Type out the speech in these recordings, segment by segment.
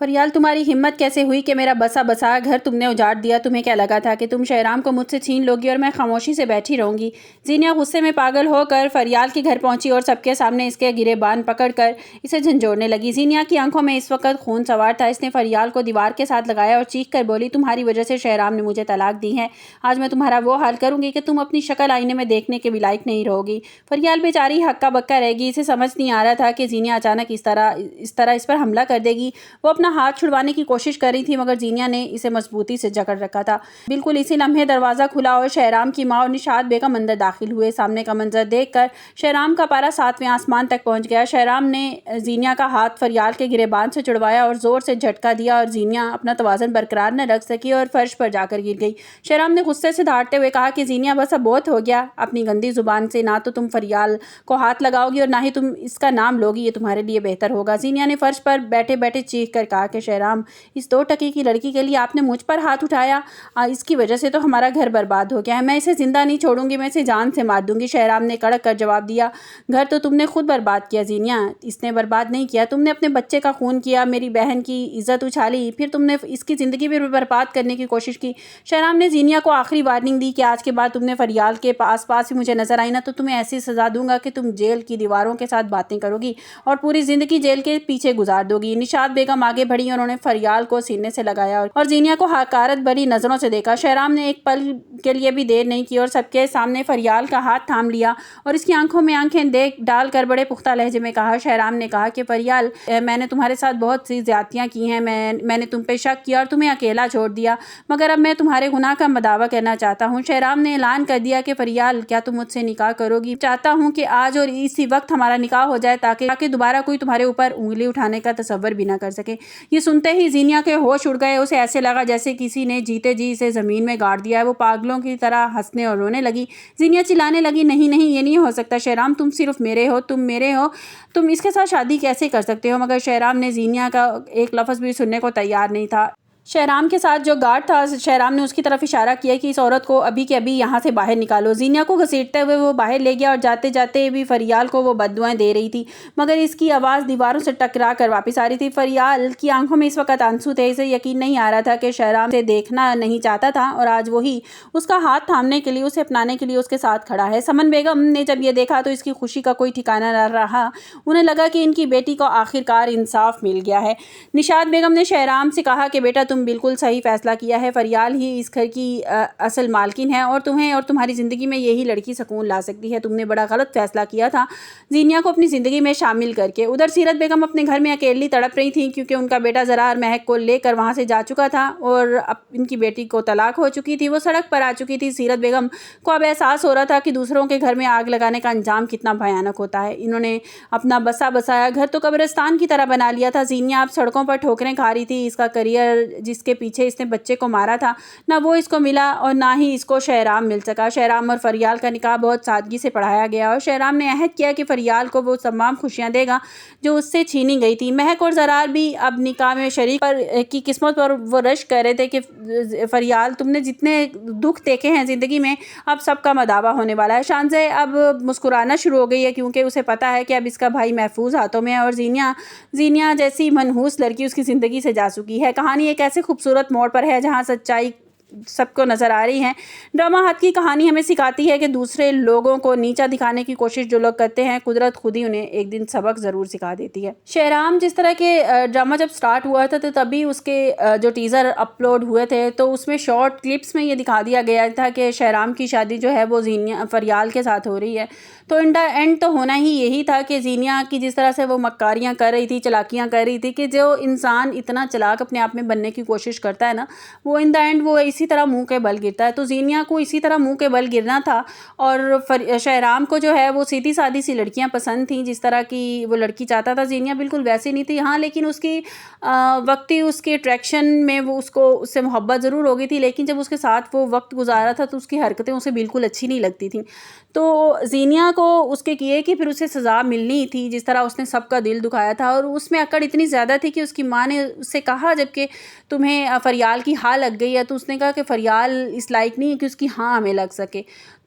فریال تمہاری ہمت کیسے ہوئی کہ میرا بسا بسایا گھر تم نے اجاڑ دیا؟ تمہیں کیا لگا تھا کہ تم شہرام کو مجھ سے چھین لوگی اور میں خاموشی سے بیٹھی رہوں گی؟ زینیا غصے میں پاگل ہو کر فریال کے گھر پہنچی اور سب کے سامنے اس کے گریبان پکڑ کر اسے جھنجھوڑنے لگی۔ زینیا کی آنکھوں میں اس وقت خون سوار تھا۔ اس نے فریال کو دیوار کے ساتھ لگایا اور چیخ کر بولی، تمہاری وجہ سے شہرام نے مجھے طلاق دی ہے۔ آج میں تمہارا وہ حال کروں گی کہ تم اپنی شکل آئینے میں دیکھنے کے بھی لائق نہیں رہو گی۔ فریال بیچاری ہکا بکا رہ گئی۔ اسے سمجھ نہیں آ رہا تھا کہ زینیا اچانک اس طرح اس پر حملہ کر دے گی۔ وہ اپنا ہاتھ چھڑوانے کی کوشش کر رہی تھی مگر زینیا نے اسے مضبوطی سے جکڑ رکھا تھا۔ بالکل اسی لمحے دروازہ کھلا اور شہرام کی ماں اور نشاط بیگم اندر داخل ہوئے۔ سامنے کا منظر دیکھ کر شہرام کا پارا 7ویں آسمان تک پہنچ گیا۔ شہرام نے زینیا کا ہاتھ فریال کے گریبان سے چھڑوایا اور زور سے جھٹکا دیا اور زینیا اپنا توازن برقرار نہ رکھ سکی اور فرش پر جا کر گر گئی۔ شہرام نے غصے سے دھاڑتے ہوئے کہا کہ زینیا بس اب بہت ہو گیا۔ اپنی گندی زبان سے نہ تو تم فریال کو ہاتھ لگاؤ گی اور نہ ہی تم اس کا نام لوگی، یہ تمہارے لیے بہتر ہوگا۔ زینیا نے فرش پر بیٹھے بیٹھے چیخ کر کہا کہ شہرام، اس 2 ٹکے کی لڑکی کے لیے آپ نے مجھ پر ہاتھ اٹھایا؟ اس کی وجہ سے تو ہمارا گھر برباد ہو گیا ہے۔ میں اسے زندہ نہیں چھوڑوں گی، میں اسے جان سے مار دوں گی۔ شہرام نے کڑک کر جواب دیا، گھر تو تم نے خود برباد کیا زینیا، اس نے برباد نہیں کیا۔ تم نے اپنے بچے کا خون کیا، میری بہن کی عزت اچھالی، پھر تم نے اس کی زندگی بھی برباد کرنے کی کوشش کی۔ شہرام نے زینیا کو آخری وارننگ دی کہ آج کے بعد تم نے فریال کے آس پاس ہی مجھے نظر آئی نا تو تمہیں ایسی سزا دوں گا کہ تم جیل کی دیواروں کے ساتھ باتیں کرو گی اور پوری زندگی جیل کے پیچھے گزار دو گی۔ نشاط بیگم آگے بڑھی اور انہوں نے فریال کو سینے سے لگایا اور زینیا کو حقارت بھری نظروں سے دیکھا۔ شہرام نے ایک پل کے لیے بھی دیر نہیں کی اور سب کے سامنے فریال کا ہاتھ تھام لیا اور اس کی آنکھوں میں آنکھیں ڈال کر بڑے پختہ لہجے میں کہا۔ شہرام نے کہا کہ فریال، میں نے تمہارے ساتھ بہت سی زیادتیاں کی ہیں، میں نے تم پہ شک کیا اور تمہیں اکیلا چھوڑ دیا، مگر اب میں تمہارے گناہ کا مداوع کرنا چاہتا ہوں۔ شہرام نے اعلان کر دیا کہ فریال، کیا تم مجھ سے نکاح کرو گی؟ چاہتا ہوں کہ آج اور اسی وقت ہمارا نکاح ہو جائے تاکہ دوبارہ کوئی تمہارے اوپر انگلی اٹھانے کا تصور بھی نہ کر سکے۔ یہ سنتے ہی زینیا کے ہوش اڑ گئے۔ اسے ایسے لگا جیسے کسی نے جیتے جی اسے زمین میں گاڑ دیا ہے۔ وہ پاگلوں کی طرح ہنسنے اور رونے لگی۔ زینیا چلانے لگی، نہیں نہیں، یہ نہیں ہو سکتا شہرام، تم صرف میرے ہو، تم میرے ہو، تم اس کے ساتھ شادی کیسے کر سکتے ہو؟ مگر شہرام نے زینیا کا ایک لفظ بھی سننے کو تیار نہیں تھا۔ شہرام کے ساتھ جو گارڈ تھا، شہرام نے اس کی طرف اشارہ کیا کہ اس عورت کو ابھی کے ابھی یہاں سے باہر نکالو۔ زینیا کو گھسیٹتے ہوئے وہ باہر لے گیا اور جاتے جاتے بھی فریال کو وہ بددعائیں دے رہی تھی مگر اس کی آواز دیواروں سے ٹکرا کر واپس آ رہی تھی۔ فریال کی آنکھوں میں اس وقت آنسو تھے۔ اسے یقین نہیں آ رہا تھا کہ شہرام سے دیکھنا نہیں چاہتا تھا اور آج وہی اس کا ہاتھ تھامنے کے لیے، اسے اپنانے کے لیے اس کے ساتھ کھڑا ہے۔ سمن بیگم نے جب یہ دیکھا تو اس کی خوشی کا کوئی ٹھکانہ نہ رہا۔ انہیں لگا کہ ان کی بیٹی کو آخرکار انصاف مل گیا ہے۔ نشاط بیگم نے شہرام سے کہا کہ بیٹا، تم بالکل صحیح فیصلہ کیا ہے، فریال ہی اس گھر کی اصل مالکن ہے اور تمہیں اور تمہاری زندگی میں یہی لڑکی سکون لا سکتی ہے۔ تم نے بڑا غلط فیصلہ کیا تھا زینیا کو اپنی زندگی میں شامل کر کے۔ ادھر سیرت بیگم اپنے گھر میں اکیلی تڑپ رہی تھیں کیونکہ ان کا بیٹا زرار مہک کو لے کر وہاں سے جا چکا تھا اور اب ان کی بیٹی کو طلاق ہو چکی تھی۔ وہ سڑک پر آ چکی تھی۔ سیرت بیگم کو اب احساس ہو رہا تھا کہ دوسروں کے گھر میں آگ لگانے کا انجام کتنا بھیانک ہوتا ہے۔ انہوں نے اپنا بسا بسایا گھر تو قبرستان کی طرح بنا لیا تھا۔ زینیا اب سڑکوں پر ٹھوکریں کھا رہی تھی۔ اس کا کریئر جس کے پیچھے اس نے بچے کو مارا تھا، نہ وہ اس کو ملا اور نہ ہی اس کو شہرام مل سکا۔ شہرام اور فریال کا نکاح بہت سادگی سے پڑھایا گیا اور شہرام نے عہد کیا کہ فریال کو وہ تمام خوشیاں دے گا جو اس سے چھینی گئی تھی۔ مہک اور زرار بھی اب نکاح میں شریک پر کی قسمت پر وہ رشک کر رہے تھے کہ فریال، تم نے جتنے دکھ دیکھے ہیں زندگی میں اب سب کا مداوع ہونے والا ہے۔ شانزے اب مسکرانا شروع ہو گئی ہے کیونکہ اسے پتا ہے کہ اب اس کا بھائی محفوظ ہاتھوں میں ہے اور زینیا جیسی منحوس لڑکی اس کی زندگی سے جا چکی ہے۔ کہانی ایک ایسے خوبصورت موڑ پر ہے جہاں سچائی سب کو نظر آ رہی ہے۔ ڈرامہ ہاتھ کی کہانی ہمیں سکھاتی ہے کہ دوسرے لوگوں کو نیچا دکھانے کی کوشش جو لوگ کرتے ہیں، قدرت خود ہی انہیں ایک دن سبق ضرور سکھا دیتی ہے۔ شہرام، جس طرح کے ڈرامہ جب سٹارٹ ہوا تھا تو تبھی اس کے جو ٹیزر اپلوڈ ہوئے تھے تو اس میں شارٹ کلپس میں یہ دکھا دیا گیا تھا کہ شہرام کی شادی جو ہے وہ فریال کے ساتھ ہو رہی ہے۔ تو اینڈ تو ہونا ہی یہی تھا کہ زینیا کی جس طرح سے وہ مکاریاں کر رہی تھی، چلاکیاں کر رہی تھی، کہ جو انسان اتنا چلاک اپنے آپ میں بننے کی کوشش کرتا ہے نا، وہ ان دا اینڈ وہ اسی طرح منہ کے بل گرتا ہے۔ تو زینیا کو اسی طرح منہ کے بل گرنا تھا اور شہرام کو جو ہے وہ سیدھی سادی سی لڑکیاں پسند تھیں، جس طرح کی وہ لڑکی چاہتا تھا۔ زینیا بالکل ویسی نہیں تھی، ہاں، لیکن اس کی وقتی اس کے اٹریکشن میں وہ اس سے محبت ضرور ہو گئی تھی، لیکن جب اس کے ساتھ وہ وقت گزارا تھا تو اس کی حرکتیں اسے بالکل اچھی نہیں لگتی تھیں۔ تو زینیا کو اس کے کیے کہ پھر اسے سزا ملنی تھی، جس طرح اس نے سب کا دل دکھایا تھا اور اس میں اکڑ اتنی زیادہ تھی کہ اس کی ماں نے اس سے کہا جب کہ تمہیں فریال کی ہاں لگ گئی ہے تو اس نے کہا کہ فریال اس لائق نہیں ہے کہ اس کی ہاں ہمیں لگ سکے۔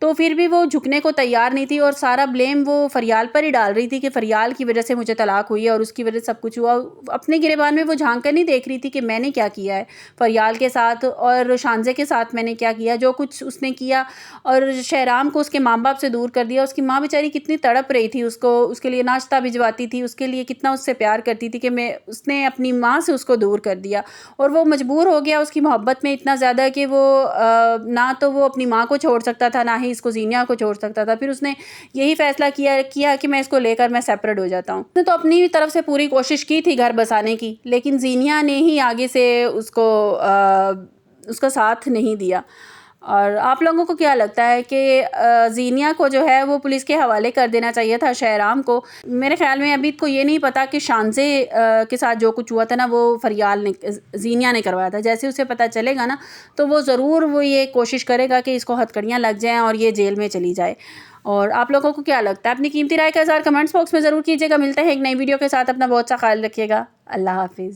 تو پھر بھی وہ جھکنے کو تیار نہیں تھی اور سارا بلیم وہ فریال پر ہی ڈال رہی تھی کہ فریال کی وجہ سے مجھے طلاق ہوئی ہے اور اس کی وجہ سے سب کچھ ہوا. اپنے گریبان میں وہ جھانک کر نہیں دیکھ رہی تھی کہ میں نے کیا کیا ہے فریال کے ساتھ اور شانزے کے ساتھ میں نے کیا کیا. جو کچھ اس نے کیا اور شہرام کو اس کے ماں باپ سے دور کر دیا. اس کی ماں بیچاری کتنی تڑپ رہی تھی اس کو، اس کے لیے ناشتہ بھجواتی تھی، اس کے لیے کتنا اس سے پیار کرتی تھی کہ اس نے اپنی ماں سے اس کو دور کر دیا اور وہ مجبور ہو گیا اس کی محبت میں اتنا زیادہ کہ وہ نہ تو وہ اپنی ماں کو چھوڑ سکتا تھا، نہ ہی اس کو زینیا کو چھوڑ سکتا تھا. پھر اس نے یہی فیصلہ کیا کہ میں اس کو لے کر میں سیپریٹ ہو جاتا ہوں. اس نے تو اپنی طرف سے پوری کوشش کی تھی گھر بسانے کی، لیکن زینیا نے ہی آگے سے اس کا ساتھ نہیں دیا. اور آپ لوگوں کو کیا لگتا ہے کہ زینیا کو جو ہے وہ پولیس کے حوالے کر دینا چاہیے تھا شہرام کو؟ میرے خیال میں ابھی کو یہ نہیں پتا کہ شانزے کے ساتھ جو کچھ ہوا تھا نا وہ فریال نے زینیا نے کروایا تھا. جیسے اسے پتہ چلے گا نا تو وہ ضرور وہ یہ کوشش کرے گا کہ اس کو ہتھکڑیاں لگ جائیں اور یہ جیل میں چلی جائے. اور آپ لوگوں کو کیا لگتا ہے؟ اپنی قیمتی رائے کا اظہار کمنٹس باکس میں ضرور کیجیے گا. ملتے ہیں ایک نئی ویڈیو کے ساتھ. اپنا بہت سا خیال رکھیے گا. اللہ حافظ.